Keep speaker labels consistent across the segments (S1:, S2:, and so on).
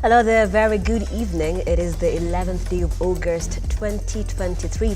S1: Hello there, very good evening. It is the 11th day of August 2023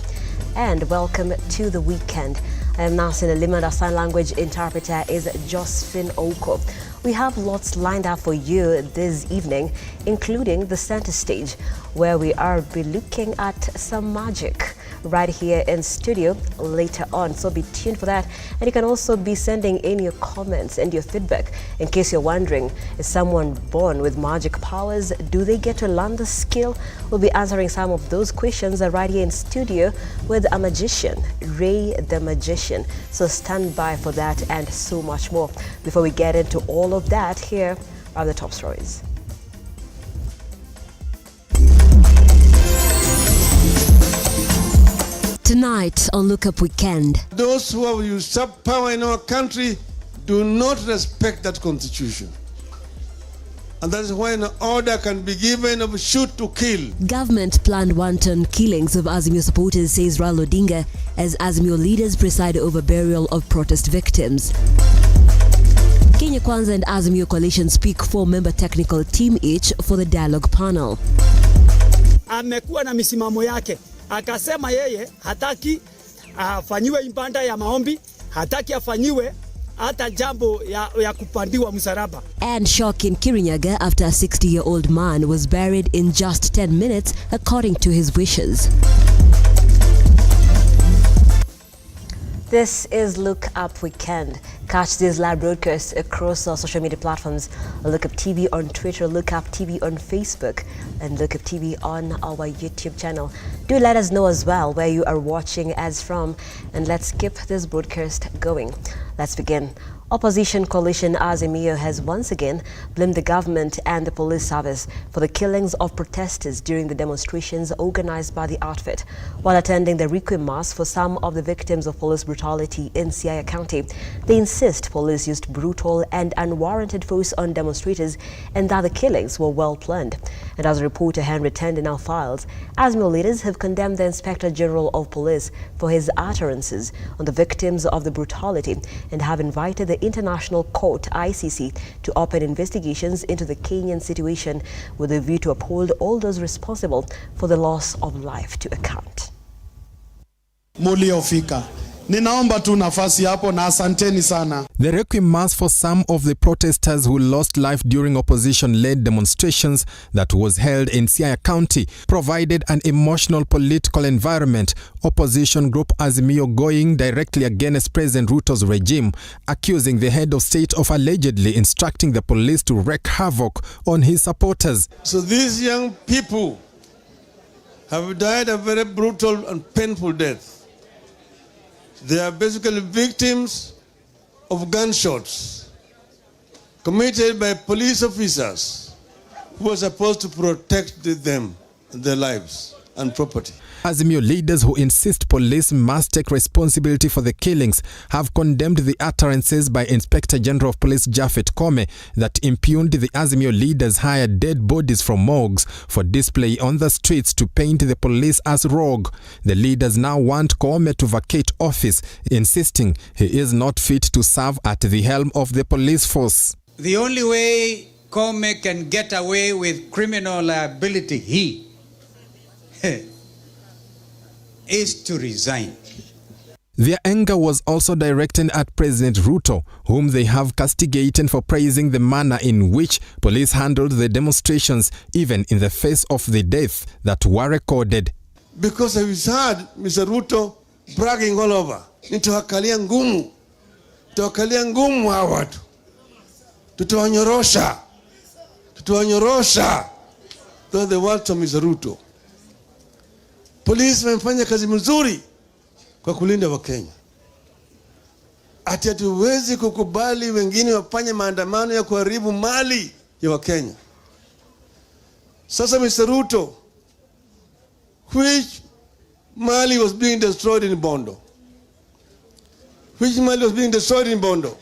S1: and welcome to the weekend. I am Nasin Limanda, sign language interpreter is Josephine Oko. We have lots lined up for you this evening, including the center stage, where we are be looking at some magic right here in studio later on. So be tuned for that. And you can also be sending in your comments and your feedback. In case you're wondering, is someone born with magic powers? Do they get to learn the skill? We'll be answering some of those questions right here in studio with a magician, Ray the Magician. So stand by for that and so much more. Before we get into all of that, here are the top stories. Tonight on Look Up Weekend.
S2: Those who have usurped power in our country do not respect that constitution. And that is why an order can be given of shoot to kill.
S1: Government planned wanton killings of Azimio supporters, says Raila Odinga, as Azimio leaders preside over burial of protest victims. Kenya Kwanza and Azimio coalition speak 4-member technical team each for the dialogue panel.
S3: Amekuwa na misimamo yake. Akasema yeye hataki afanyiwe impanda ya maombi, hataki afanyiwe hata jambo ya kupandiwa msalaba.
S1: And shock in Kirinyaga after a 60-year-old man was buried in just 10 minutes according to his wishes. This is Look Up Weekend. Catch these live broadcasts across our social media platforms. Lookuptv on Twitter, Lookuptv on Facebook, and Lookuptv on our YouTube channel. Do let us know as well where you are watching us from, and let's keep this broadcast going. Let's begin. Opposition coalition Azimio has once again blamed the government and the police service for the killings of protesters during the demonstrations organized by the outfit. While attending the requiem mass for some of the victims of police brutality in Siaya County, they insist police used brutal and unwarranted force on demonstrators and that the killings were well planned. And as reporter Henry Tende now files, Azimio leaders have condemned the Inspector General of Police for his utterances on the victims of the brutality and have invited the International Court (ICC) to open investigations into the Kenyan situation with a view to uphold all those responsible for the loss of life to account.
S4: Muliofika. Ninaomba tu nafasi hapo na asanteni sana.
S5: The requiem mass for some of the protesters who lost life during opposition-led demonstrations that was held in Siaya County provided an emotional political environment. Opposition group Azimio going directly against President RUTO's regime, accusing the head of state of allegedly instructing the police to wreak havoc on his supporters.
S2: So these young people have died a very brutal and painful death. They are basically victims of gunshots committed by police officers who are supposed to protect them, their lives and property.
S5: Azimio leaders who insist police must take responsibility for the killings have condemned the utterances by Inspector General of Police Japhet Koome that impugned the Azimio leaders hired dead bodies from morgues for display on the streets to paint the police as rogue. The leaders now want Koome to vacate office, insisting he is not fit to serve at the helm of the police force.
S6: The only way Koome can get away with criminal liability, is to resign.
S5: Their anger was also directed at President RUTO, whom they have castigated for praising the manner in which police handled the demonstrations, even in the face of the deaths that were recorded.
S2: Because I've heard Mr. RUTO bragging all over. Nitawakalia ngumu. Nitawakalia ngumu hawa watu. Tutawanyorosha. Tutawanyorosha. Those are the words of Mr. RUTO. Polisi wamefanya kazi mzuri kwa kulinda Wakenya. Ati hatuwezi kukubali wengine wafanye maandamano ya kuharibu mali ya Wakenya. Sasa Mr. RUTO, which mali was being destroyed in Bondo? Which mali was being destroyed in Bondo?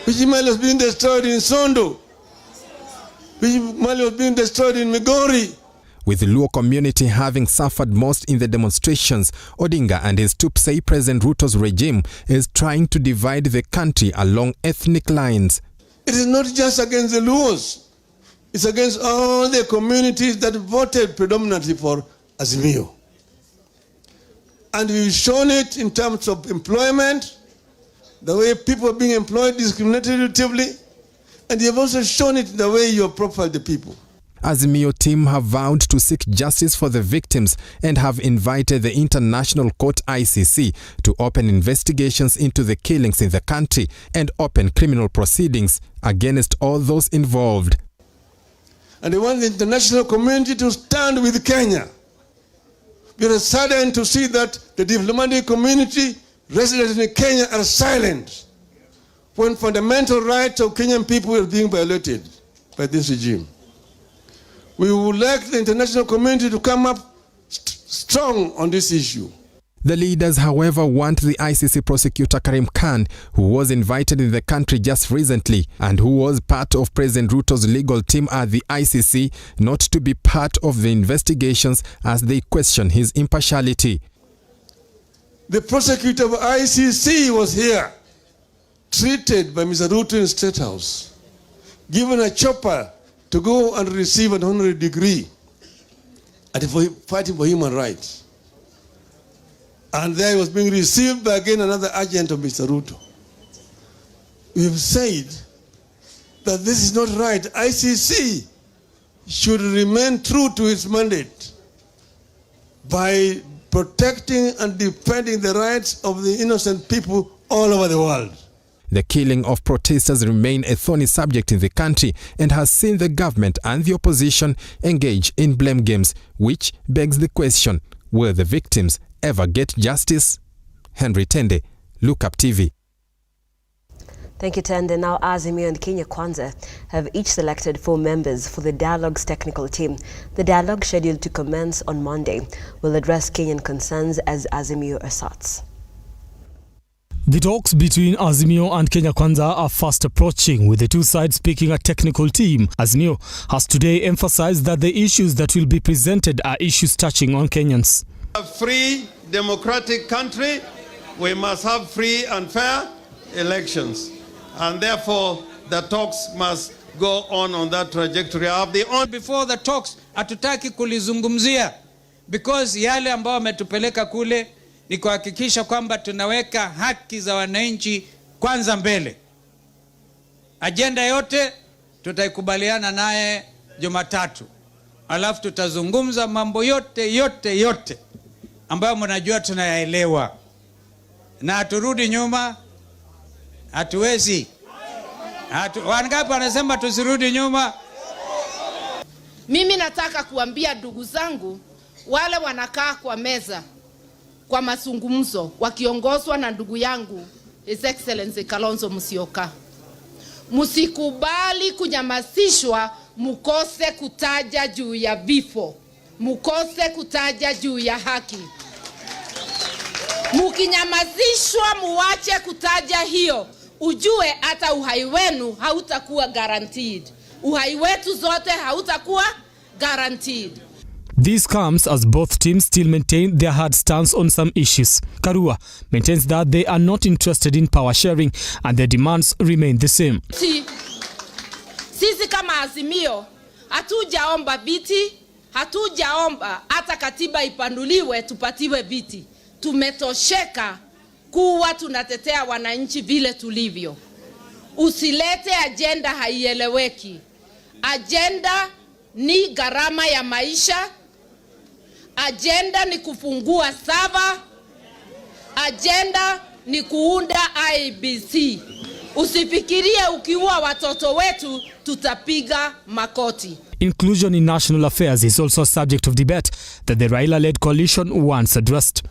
S2: Which mali was being destroyed in Sondo? Which mali was being destroyed in Migori?
S5: With the Luo community having suffered most in the demonstrations, Odinga and his troops say President Ruto's regime is trying to divide the country along ethnic lines.
S2: It is not just against the Luos. It's against all the communities that voted predominantly for Azimio. And we've shown it in terms of employment, the way people are being employed discriminatively, and you've also shown it in the way you have profiled the people.
S5: Azimio team have vowed to seek justice for the victims and have invited the International Court ICC to open investigations into the killings in the country and open criminal proceedings against all those involved.
S2: And they want the international community to stand with Kenya. We are saddened to see that the diplomatic community residents in Kenya are silent when fundamental rights of Kenyan people are being violated by this regime. We would like the international community to come up strong on this issue.
S5: The leaders, however, want the ICC prosecutor Karim Khan, who was invited in the country just recently and who was part of President Ruto's legal team at the ICC, not to be part of the investigations as they question his impartiality.
S2: The prosecutor of ICC was here, treated by Mr. Ruto in State House, given a chopper to go and receive an honorary degree and fighting for human rights. And there he was being received by again another agent of Mr. Ruto. We have said that this is not right. ICC should remain true to its mandate by protecting and defending the rights of the innocent people all over the world.
S5: The killing of protesters remain a thorny subject in the country and has seen the government and the opposition engage in blame games, which begs the question, will the victims ever get justice? Henry Tende, Lookuptv.
S1: Thank you, Tende. Now, Azimio and Kenya Kwanza have each selected 4 members for the Dialogue's technical team. The dialogue, scheduled to commence on Monday, will address Kenyan concerns as Azimio asserts.
S7: The talks between Azimio and Kenya Kwanza are fast approaching, with the two sides picking a technical team. Azimio has today emphasized that the issues that will be presented are issues touching on Kenyans.
S2: A free, democratic country, we must have free and fair elections. And therefore, the talks must go on that trajectory.
S6: Before the talks, hatutaki kulizungumzia, because yale ambao wametupeleka kule ni kuhakikisha kwamba tunaweka haki za wananchi kwanza mbele. Agenda yote tutaikubaliana naye Jumatatu. Alafu tutazungumza mambo yote ambayo mnajua tunayaelewa. Na haturudi nyuma, hatuwezi. Wangapi wanasema tusirudi nyuma?
S8: Mimi nataka kuambia ndugu zangu wale wanakaa kwa meza kwa mazungumzo wakiongozwa na ndugu yangu His Excellency Kalonzo Musyoka, msikubali kunyamazishwa, mukose kutaja juu ya vifo, mukose kutaja juu ya haki. Mukinyamazishwa, muache kutaja hiyo, ujue hata uhai wenu hautakuwa guaranteed. Uhai wetu zote hautakuwa guaranteed.
S7: This comes as both teams still maintain their hard stance on some issues. Karua maintains that they are not interested in power sharing and their demands remain the same.
S8: Sisi kama Azimio hatujaomba viti, hatujaomba hata katiba ipanduliwe tupatiwe viti. Tumetosheka kuwa tunatetea wananchi vile tulivyo. Usilete agenda haieleweki. Agenda ni gharama ya maisha. Agenda ni kufungua sava. Agenda ni kuunda IBC. Usifikirie ukiua watoto wetu tutapiga makoti.
S7: Inclusion in national affairs is also a subject of debate that the Raila-led coalition once addressed.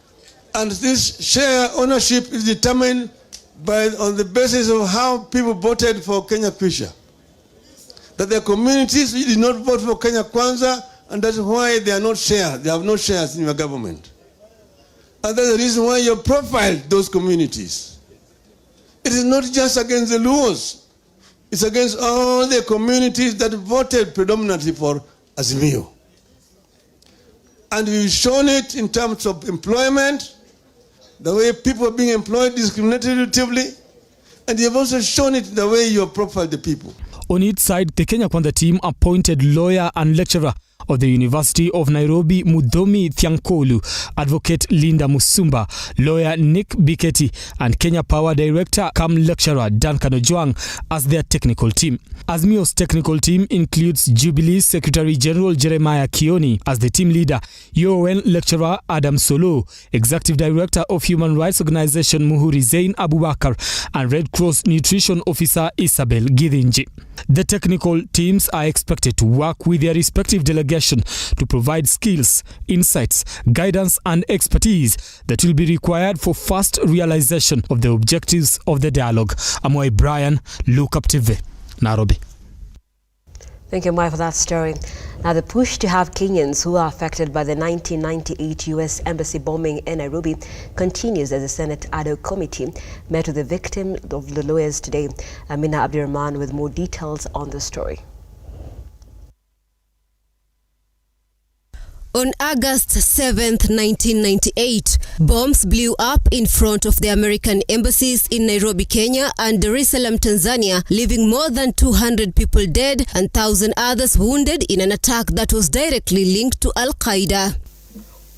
S2: And this share ownership is determined on the basis of how people voted for Kenya Kwisha. That the communities did not vote for Kenya Kwanza, and that's why they are not shares. They have no shares in your government. And that's the reason why you profiled those communities. It is not just against the Luos. It's against all the communities that voted predominantly for Azimio. And we've shown it in terms of employment, the way people are being employed discriminatively, and you've also shown it in the way you have profiled the people.
S7: On its side, the Kenya Kwanza team appointed lawyer and lecturer of the University of Nairobi, Mudhomi Thiankolu, advocate Linda Musumba, lawyer Nick Biketi, and Kenya Power director cum lecturer Duncan Ojwang as their technical team. Azimio's technical team includes Jubilee Secretary General Jeremiah Kioni as the team leader, UN lecturer Adam Solo, executive director of human rights organization Muhuri Zain Abubakar, and Red Cross nutrition officer Isabel Githinji. The technical teams are expected to work with their respective delegation to provide skills, insights, guidance and expertise that will be required for fast realization of the objectives of the dialogue. Amoy Brian, Lookuptv, Nairobi.
S1: Thank you, Maya, for that story. Now, the push to have Kenyans who are affected by the 1998 U.S. Embassy bombing in Nairobi continues as the Senate ad hoc committee met with the victim of the lawyers today. Amina Abdirahman with more details on the story.
S9: On August 7th, 1998, bombs blew up in front of the American embassies in Nairobi, Kenya and Dar es Salaam, Tanzania, leaving more than 200 people dead and 1,000 others wounded in an attack that was directly linked to Al-Qaeda.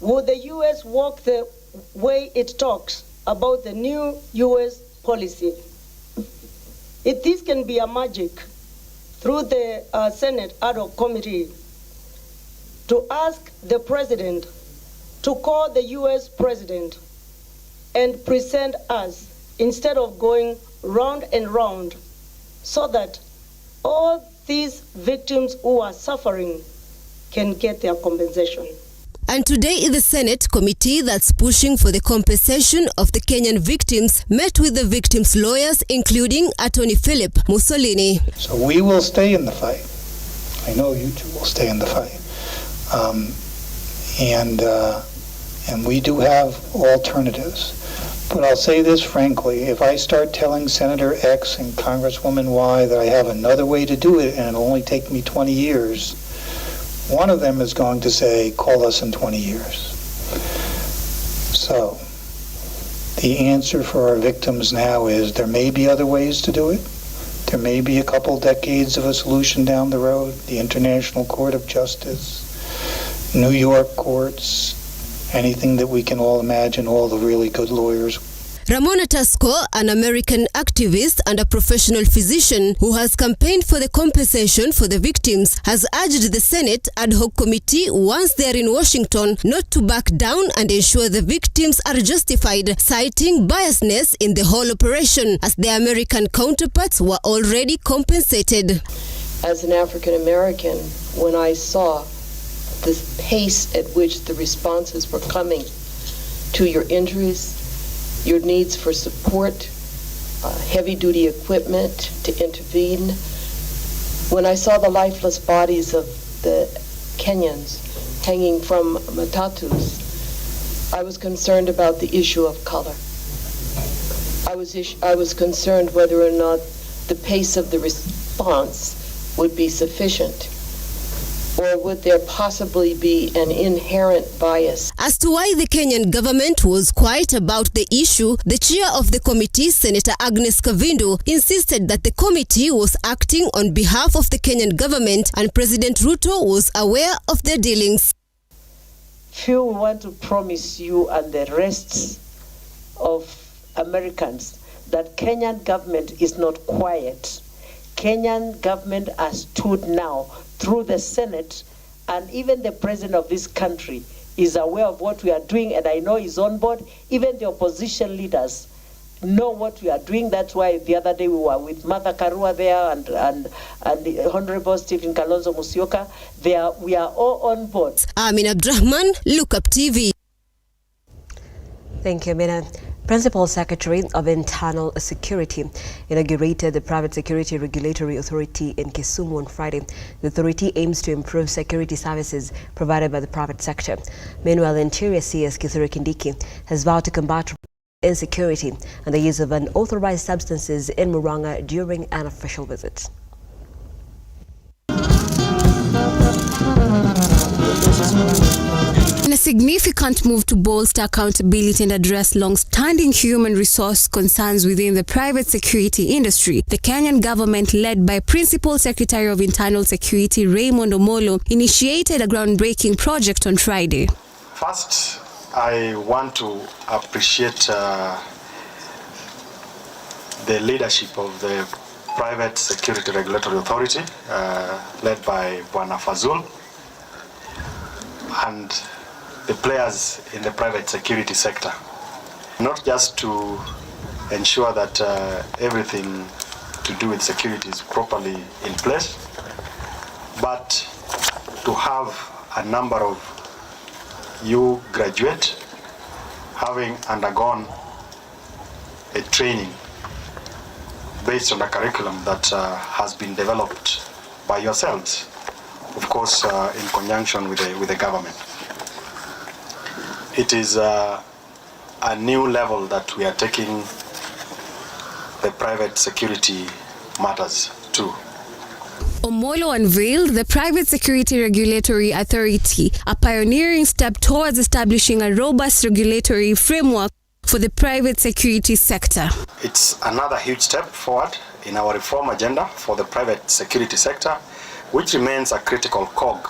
S10: Would the U.S. walk the way it talks about the new U.S. policy? If this can be a magic through the Senate ad hoc committee, to ask the president to call the U.S. president and present us instead of going round and round, so that all these victims who are suffering can get their compensation.
S9: And today, the Senate committee that's pushing for the compensation of the Kenyan victims met with the victims' lawyers, including Attorney Philip Mussolini.
S11: So we will stay in the fight. I know you two will stay in the fight. And we do have alternatives. But I'll say this frankly, if I start telling Senator X and Congresswoman Y that I have another way to do it and it'll only take me 20 years, one of them is going to say, call us in 20 years. So the answer for our victims now is there may be other ways to do it. There may be a couple decades of a solution down the road, the International Court of Justice, New York courts, anything that we can all imagine, all the really good lawyers.
S9: Ramona Tasco, an American activist and a professional physician who has campaigned for the compensation for the victims, has urged the Senate ad hoc committee, once they are in Washington, not to back down and ensure the victims are justified, citing biasness in the whole operation, as their American counterparts were already compensated.
S10: As an African American, when I saw the pace at which the responses were coming to your injuries, your needs for support, heavy-duty equipment to intervene. When I saw the lifeless bodies of the Kenyans hanging from matatus, I was concerned about the issue of color. I was concerned whether or not the pace of the response would be sufficient. Or would there possibly be an inherent bias?
S9: As to why the Kenyan government was quiet about the issue, the chair of the committee, Senator Agnes Kavindu, insisted that the committee was acting on behalf of the Kenyan government and President Ruto was aware of their dealings.
S10: Few want to promise you and the rest of Americans that Kenyan government is not quiet. Kenyan government has stood now through the Senate, and even the president of this country is aware of what we are doing, and I know he's on board. Even the opposition leaders know what we are doing. That's why the other day we were with Martha Karua there and the Honorable Stephen Kalonzo Musyoka. We are all on board.
S9: Amina Abdirahman, Lookuptv.
S1: Thank you, Amina. Principal Secretary of Internal Security inaugurated the Private Security Regulatory Authority in Kisumu on Friday. The authority aims to improve security services provided by the private sector. Meanwhile, Interior CS Kithure Kindiki has vowed to combat insecurity and the use of unauthorized substances in Murang'a during an official visit.
S9: In a a significant move to bolster accountability and address long-standing human resource concerns within the private security industry, the Kenyan government, led by Principal Secretary of Internal Security Raymond Omolo, initiated a groundbreaking project on Friday.
S12: First, I want to appreciate the leadership of the Private Security Regulatory Authority, led by Bwana Fazul, and the players in the private security sector. Not just to ensure that everything to do with security is properly in place, but to have a number of you graduate having undergone a training based on a curriculum that has been developed by yourselves, of course, in conjunction with the government. It is a new level that we are taking the private security matters to.
S9: Omolo unveiled the Private Security Regulatory Authority, a pioneering step towards establishing a robust regulatory framework for the private security sector.
S12: It's another huge step forward in our reform agenda for the private security sector, which remains a critical cog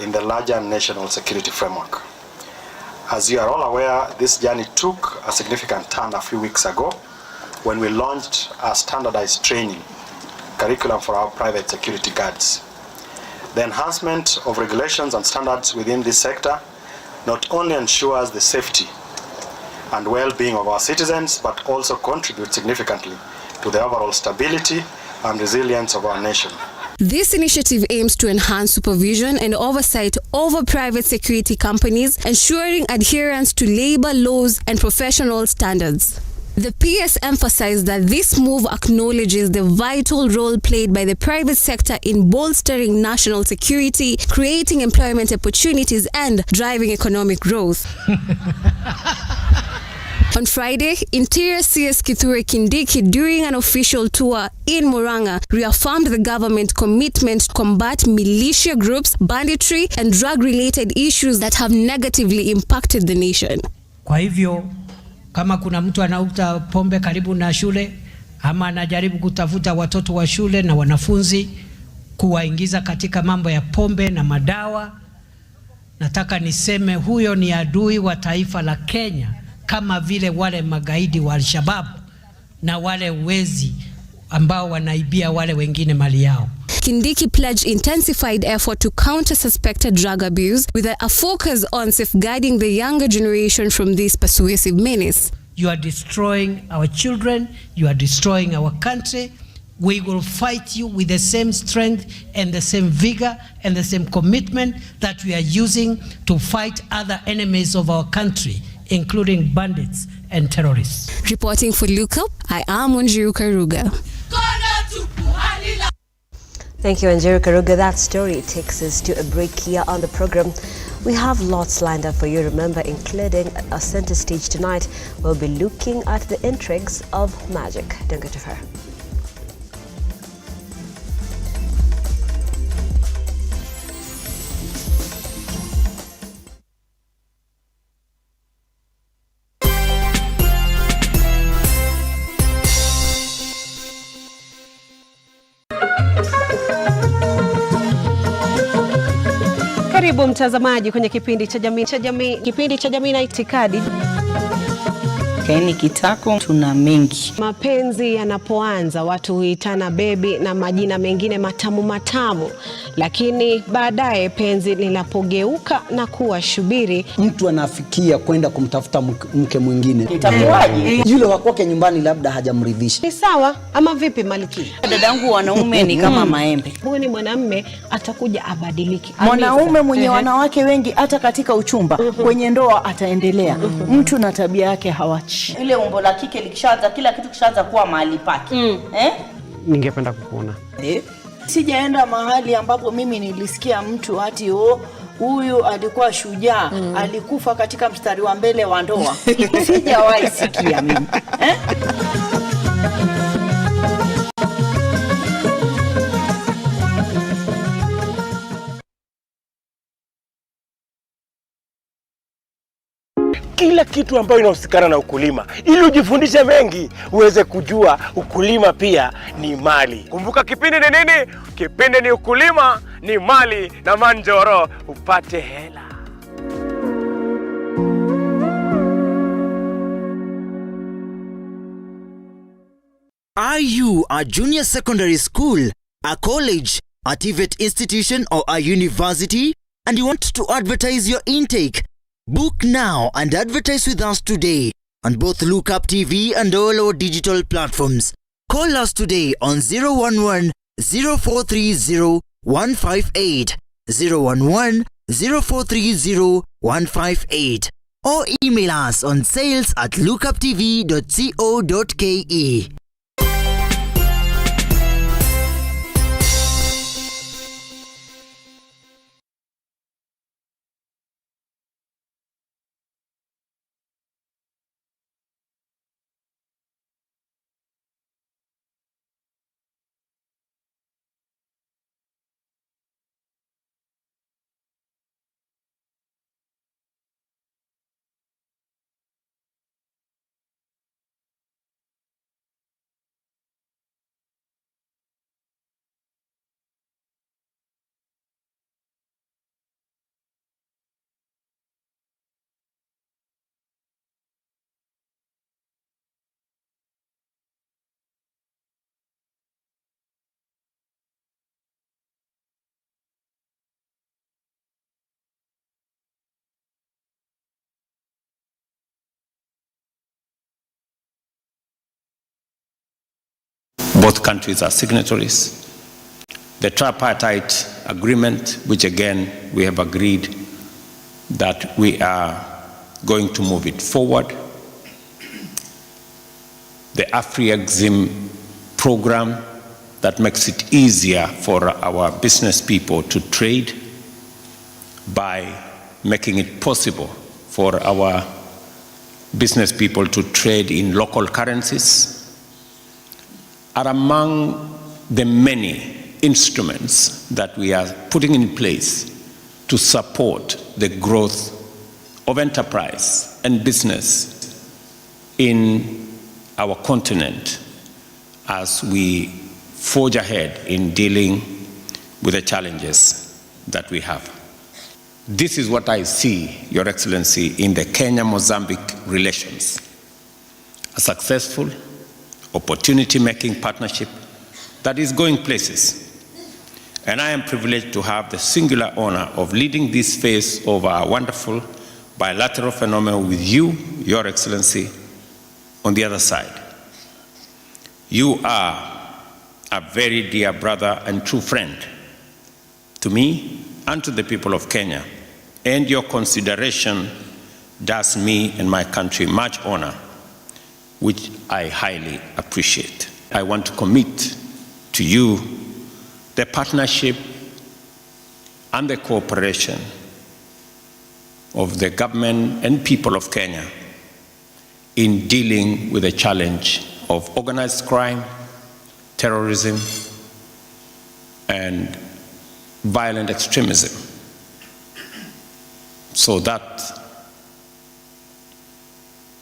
S12: in the larger national security framework. As you are all aware, this journey took a significant turn a few weeks ago when we launched a standardized training curriculum for our private security guards. The enhancement of regulations and standards within this sector not only ensures the safety and well-being of our citizens, but also contributes significantly to the overall stability and resilience of our nation.
S9: This initiative aims to enhance supervision and oversight over private security companies, ensuring adherence to labor laws and professional standards. The PS emphasized that this move acknowledges the vital role played by the private sector in bolstering national security, creating employment opportunities, and driving economic growth. On Friday, Interior CS Kithure Kindiki, during an official tour in Murang'a, reaffirmed the government's commitment to combat militia groups, banditry, and drug-related issues that have negatively impacted the nation.
S13: Kwa hivyo, kama kuna mtu anauza pombe karibu na shule ama anajaribu kutafuta watoto wa shule na wanafunzi kuwaingiza katika mambo ya pombe na madawa, nataka niseme huyo ni adui wa taifa la Kenya, kama vile wale magaidi wa Al-Shabaab na wale wezi ambao wanaibia wale wengine mali yao.
S9: Kindiki pledged intensified effort to counter suspected drug abuse with a focus on safeguarding the younger generation from this persuasive menace.
S13: You are destroying our children, you are destroying our country. We will fight you with the same strength and the same vigor and the same commitment that we are using to fight other enemies of our country, including bandits and terrorists.
S9: Reporting for Lookup, I am Wanjiru Karuga.
S1: Thank you, Wanjiru Karuga. That story takes us to a break here on the program. We have lots lined up for you, remember, including a center stage tonight. We'll be looking at the intrigues of magic. Don't go too far.
S14: Karibu mtazamaji kwenye kipindi cha jamii na itikadi.
S15: Kaini kitako tuna mengi.
S14: Mapenzi yanapoanza watu huitana bebi na majina mengine matamu, lakini baadaye penzi linapogeuka na kuwa shubiri,
S16: mtu anafikia kwenda kumtafuta mke mwingine.
S15: Itakuwaje?
S16: Yule wa kwake nyumbani labda hajamridhisha.
S14: Ni sawa ama vipi Malkia?
S15: Dadangu, wanaume ni kama maembe.
S14: Huyu ni mwanamume atakuja abadiliki.
S15: Mwanaume mwenye wanawake wengi hata katika uchumba, kwenye ndoa ataendelea. Mtu na tabia yake hawachi. Ile umbo la kike likishaanza, kila kitu kishaanza kuwa mahali pake.
S16: Ningependa kukuona.
S15: Sijaenda mahali ambapo mimi nilisikia mtu ati huyu alikuwa shujaa, alikufa katika mstari wa mbele wa ndoa. Sijawahi sikia mimi.
S17: kila kitu ambayo inahusikana na ukulima, ili ujifundishe mengi, uweze kujua ukulima pia ni mali. Kumbuka kipindi ni nini? Kipindi ni ukulima ni mali na Manjoro, upate hela.
S18: Are you a junior secondary school, a college, a TVET institution or a university, and you want to advertise your intake? Book now and advertise with us today on both Lookuptv and all our digital platforms. Call us today on 011 0430 158, 011 0430 158, or email us on sales@lookuptv.co.ke.
S19: Both countries are signatories. The tripartite agreement, which again we have agreed that we are going to move it forward. The AfriExim program that makes it easier for our business people to trade by making it possible for our business people to trade in local currencies, are among the many instruments that we are putting in place to support the growth of enterprise and business in our continent as we forge ahead in dealing with the challenges that we have. This is what I see, Your Excellency, in the Kenya-Mozambique relations: a successful, opportunity-making partnership that is going places. And I am privileged to have the singular honor of leading this phase of our wonderful bilateral phenomenon with you, Your Excellency, on the other side. You are a very dear brother and true friend to me and to the people of Kenya, and your consideration does me and my country much honor, which I highly appreciate. I want to commit to you the partnership and the cooperation of the government and people of Kenya in dealing with the challenge of organized crime, terrorism, and violent extremism, so that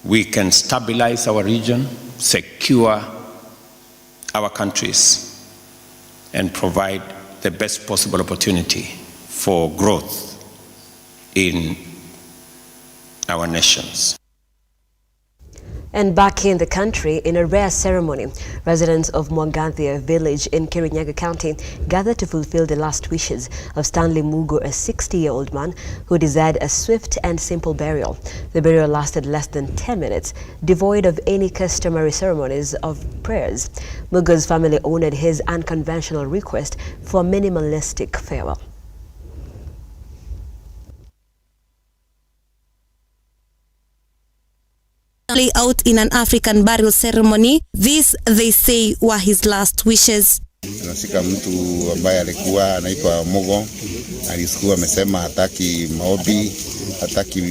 S19: we can stabilize our region, secure our countries, and provide the best possible opportunity for growth in our nations.
S1: And back in the country, in a rare ceremony, residents of Mwanganthia village in Kirinyaga County gathered to fulfill the last wishes of Stanley Mugo, a 60-year-old man who desired a swift and simple burial. The burial lasted less than 10 minutes, devoid of any customary ceremonies of prayers. Mugo's family honored his unconventional request for a minimalistic farewell.
S20: Out in an African burial ceremony. These, they say, were his last wishes. Anashika mtu ambaye alikuwa anaitwa Mogo, alikuwa amesema hataki maombi, hataki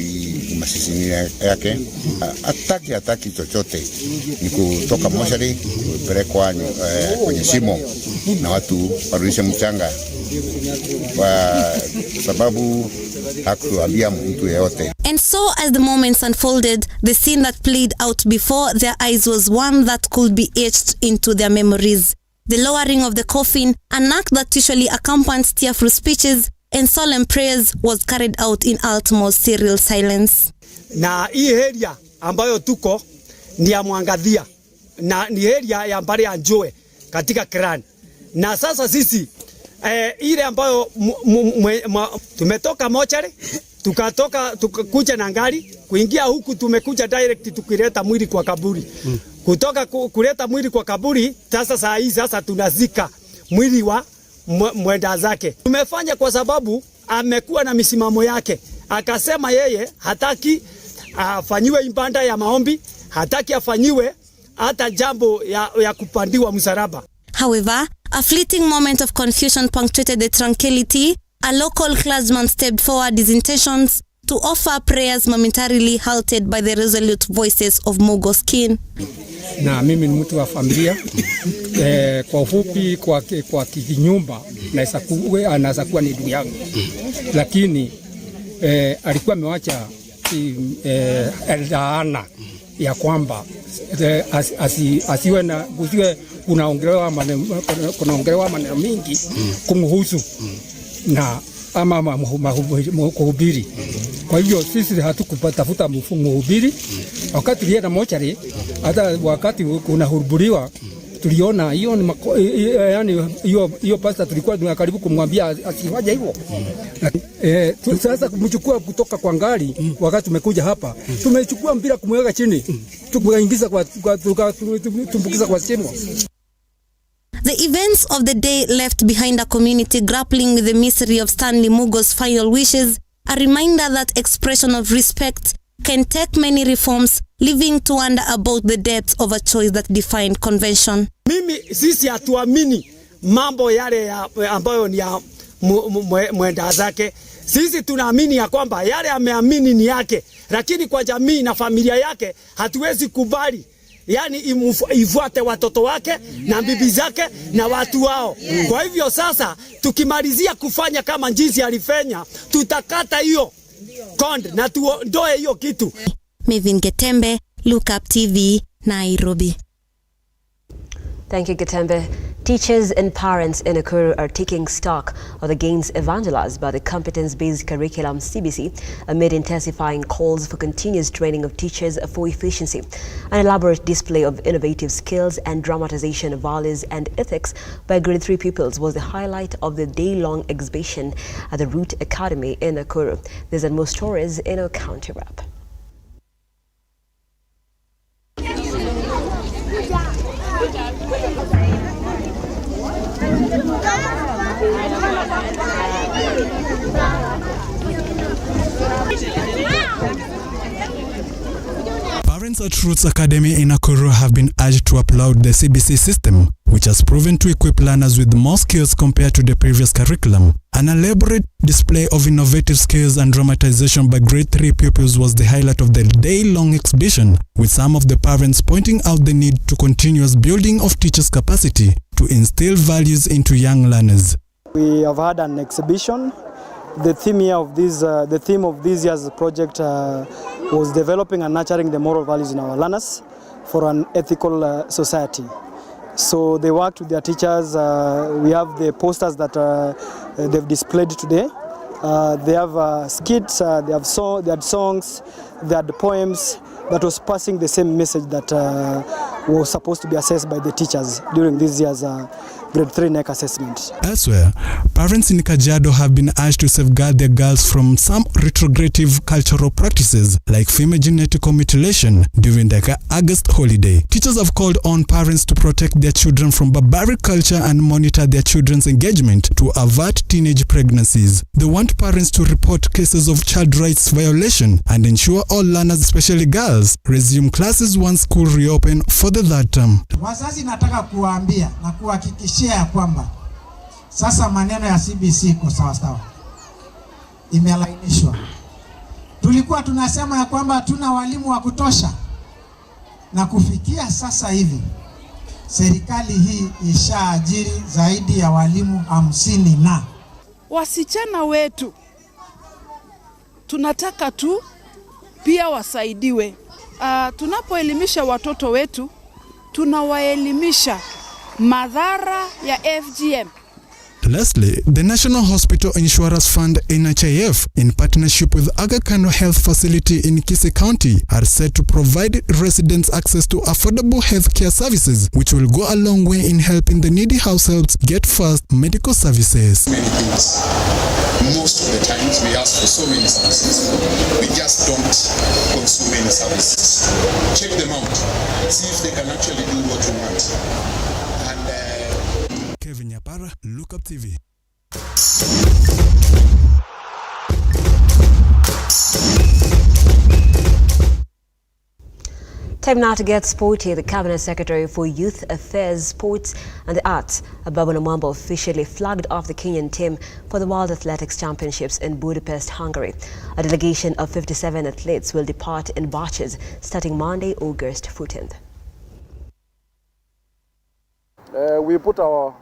S20: mashisini yake, hataki chochote. Ni kutoka moshari kupelekwa kwenye shimo na watu warudishe mchanga kwa sababu hakuambia mtu yeyote.
S21: And so as the moments unfolded, the scene that played out before their eyes was one that could be etched into their memories. The lowering of the coffin, an act that usually accompanies tearful speeches and solemn prayers, was carried out in utmost serial silence.
S3: Na hii area ambayo tuko ni ya Mwangathia na ni area ya Mbare ya Njoe katika Kran. Na sasa sisi ile ambayo tumetoka mochari tukakuja na gari kuingia huku, tumekuja direct tukileta mwili kwa kaburi. Kutoka kuleta mwili kwa kaburi, sasa saa hii sasa tunazika mwili wa mwenda zake. Tumefanya kwa sababu amekuwa na misimamo yake, akasema yeye hataki afanyiwe ibada ya maombi, hataki afanyiwe hata jambo ya kupandiwa msalaba.
S21: However, a fleeting moment of confusion punctuated the tranquility. A local clansman stepped forward his intentions to offer prayers momentarily halted by the resolute voices of Mogo's kin.
S22: Na mimi ni mtu wa familia kwa ufupi, kwa kinyumba anaweza kuwa ni ndugu yangu, lakini alikuwa amewacha laana ya kwamba asiwe na kusiwe kunaongelewa maneno mingi kumhusu na ama kuhubiri. Kwa hivyo sisi hatukupatafuta mhubiri. Wakati tulienda mochari, hata wakati kunahubiriwa tuliona hiyo ni yani hiyo pasta tulikuwa tunakaribu kumwambia asiwaje hivyo. Sasa kumchukua kutoka kwa ngari, wakati tumekuja hapa tumechukua mpira kumweka chini, tukaingiza tumbukiza kwa shimo.
S21: The events of the day left behind a community grappling with the misery of Stanley Mugo's final wishes, a reminder that expression of respect can take many reforms, leaving to wonder about the depths of a choice that defined convention.
S3: Sisi hatuamini mambo yale ambayo ni ya mwenda zake. Sisi tunaamini ya kwamba yale ameamini ni yake, lakini kwa jamii na familia yake hatuwezi kubali. Yani ifuate watoto wake na bibi zake na watu wao. Kwa hivyo sasa tukimalizia kufanya kama jinsi alifanya, tutakata hiyo konde na tuondoe hiyo kitu.
S21: Mevin Getembe, Lookuptv, Nairobi.
S1: Thank you, Getembe. Teachers and parents in Nakuru are taking stock of the gains evangelized by the competence-based curriculum CBC amid intensifying calls for continuous training of teachers for efficiency. An elaborate display of innovative skills and dramatization of values and ethics by grade 3 pupils was the highlight of the day-long exhibition at the RUTO Academy in Nakuru. There's more stories in our county wrap.
S23: Parents at RUTO Academy in Nakuru have been urged to applaud the CBC system, which has proven to equip learners with more skills compared to the previous curriculum. An elaborate display of innovative skills and dramatization by grade 3 pupils was the highlight of the day-long exhibition, with some of the parents pointing out the need to continuous building of teachers' capacity to instill values into young learners.
S24: We have had an exhibition. The theme of this year's project was developing and nurturing the moral values in our learners for an ethical society. So they worked with their teachers. We have the posters that they've displayed today. They have skits, they had songs, they had poems that was passing the same message that was supposed to be assessed by the teachers during this year's grade 3 NEC assessment.
S23: Elsewhere, parents in Kajiado have been urged to safeguard their girls from some retrogressive cultural practices like female genital mutilation during the August holiday. Teachers have called on parents to protect their children from barbaric culture and monitor their children's engagement to avert teenage pregnancies. They want parents to report cases of child rights violation and ensure all learners, especially girls, resume classes once school reopen for the third term.
S25: Wazazi nataka kuwaambia na kuhakikishia
S4: kuhakikishia ya kwamba sasa maneno ya CBC iko sawa sawa, imelainishwa. Tulikuwa tunasema ya kwamba hatuna walimu wa kutosha, na kufikia sasa hivi serikali hii ishaajiri zaidi ya walimu 50 na
S5: wasichana wetu tunataka tu pia wasaidiwe. Tunapoelimisha watoto wetu, tunawaelimisha madhara ya FGM.
S23: Lastly, the National Hospital Insurance Fund NHIF, in partnership with Aga Khan Health Facility in Kisii County, are set to provide residents access to affordable healthcare services, which will go a long way in helping the needy households get fast medical services.
S6: Many things. Most of the times we ask for so many services, we just don't consume any services. Check them out, see if they can actually do what you want.
S23: Para Lookuptv.
S1: Time now to get sporty. The Cabinet Secretary for Youth Affairs, Sports and the Arts, Ababu Namwambo, officially flagged off the Kenyan team for the World Athletics Championships in Budapest, Hungary. A delegation of 57 athletes will depart in batches starting Monday, August 14th.
S8: We put our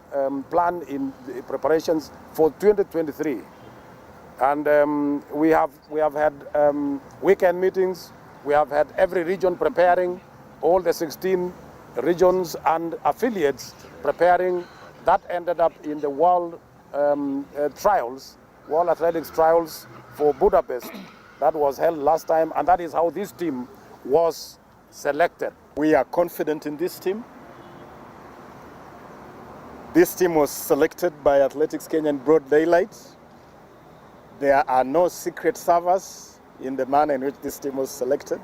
S8: plan in the preparations for 2023, and we have had weekend meetings. We have had every region preparing, all the 16 regions and affiliates preparing. That ended up in the World Trials, World Athletics Trials for Budapest. That was held last time, and that is how this team was selected.
S17: We are confident in this team. This team was selected by Athletics Kenya in broad daylight. There are no secret servers in the manner in which this team was selected,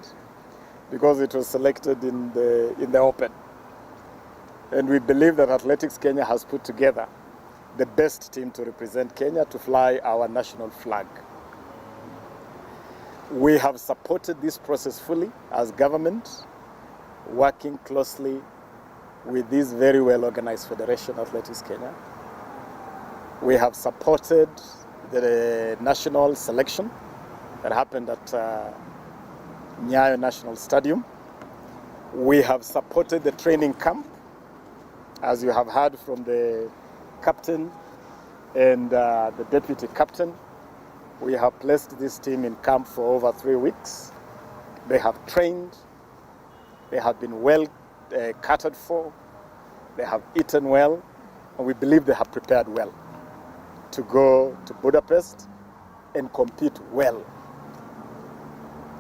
S17: because it was selected in the open. And we believe that Athletics Kenya has put together the best team to represent Kenya to fly our national flag. We have supported this process fully as government, working closely with this very well-organized Federation, Athletics Kenya. We have supported the national selection that happened at Nyayo National Stadium. We have supported the training camp, as you have heard from the captain and the deputy captain. We have placed this team in camp for over 3 weeks. They have trained, they have been well catered for, they have eaten well, and we believe they have prepared well to go to Budapest and compete well.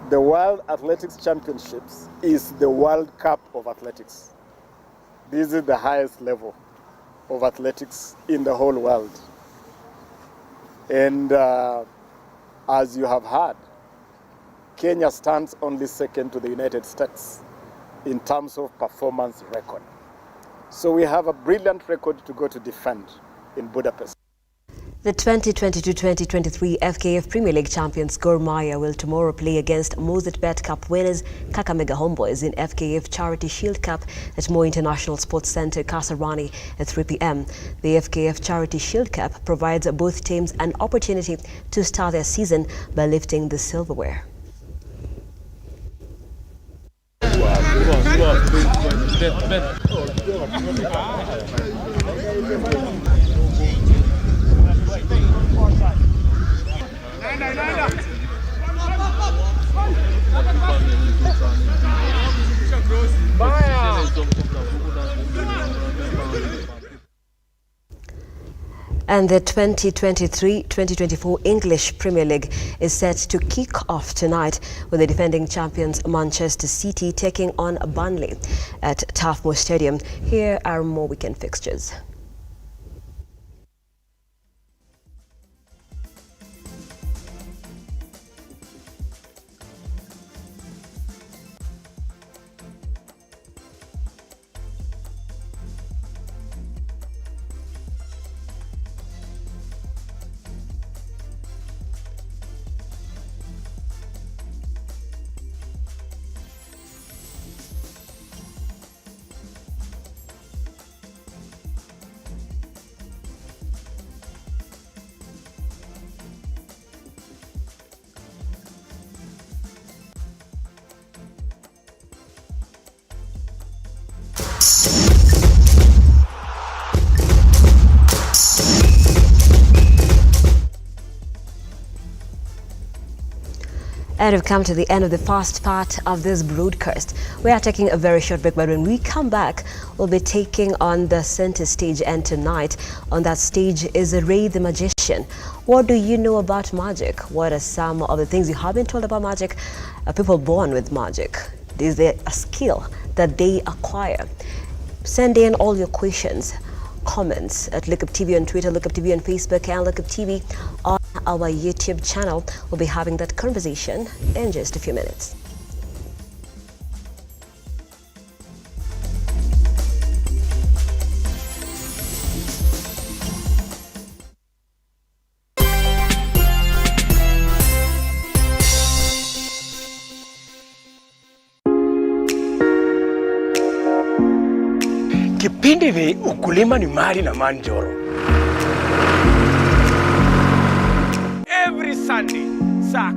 S17: The World Athletics Championships is the World Cup of athletics. This is the highest level of athletics in the whole world. And as you have heard, Kenya stands only second to the United States in terms of performance record. So we have a brilliant record to go to defend in Budapest.
S1: The 2022-2023 FKF Premier League champions Gor Mahia will tomorrow play against Mozart Bet Cup winners Kakamega Homeboys in FKF Charity Shield Cup at Moi International Sports Centre, Kasarani at 3 p.m. The FKF Charity Shield Cup provides both teams an opportunity to start their season by lifting the silverware. And the 2023-2024 English Premier League is set to kick off tonight with the defending champions Manchester City taking on Burnley at Turf Moor Stadium. Here are more weekend fixtures. And we've come to the end of the first part of this broadcast. We are taking a very short break, but when we come back, we'll be taking on the center stage. And tonight on that stage is Ray the Magician. What do you know about magic? What are some of the things you have been told about magic? Are people born with magic? Is there a skill that they acquire? Send in all your questions, comments at Lookuptv on Twitter, Lookuptv on Facebook, and Lookuptv on our YouTube channel. We'll be having that conversation in just a few minutes.
S17: Kipindi ni ukulima ni mali na manjoro. Every Sunday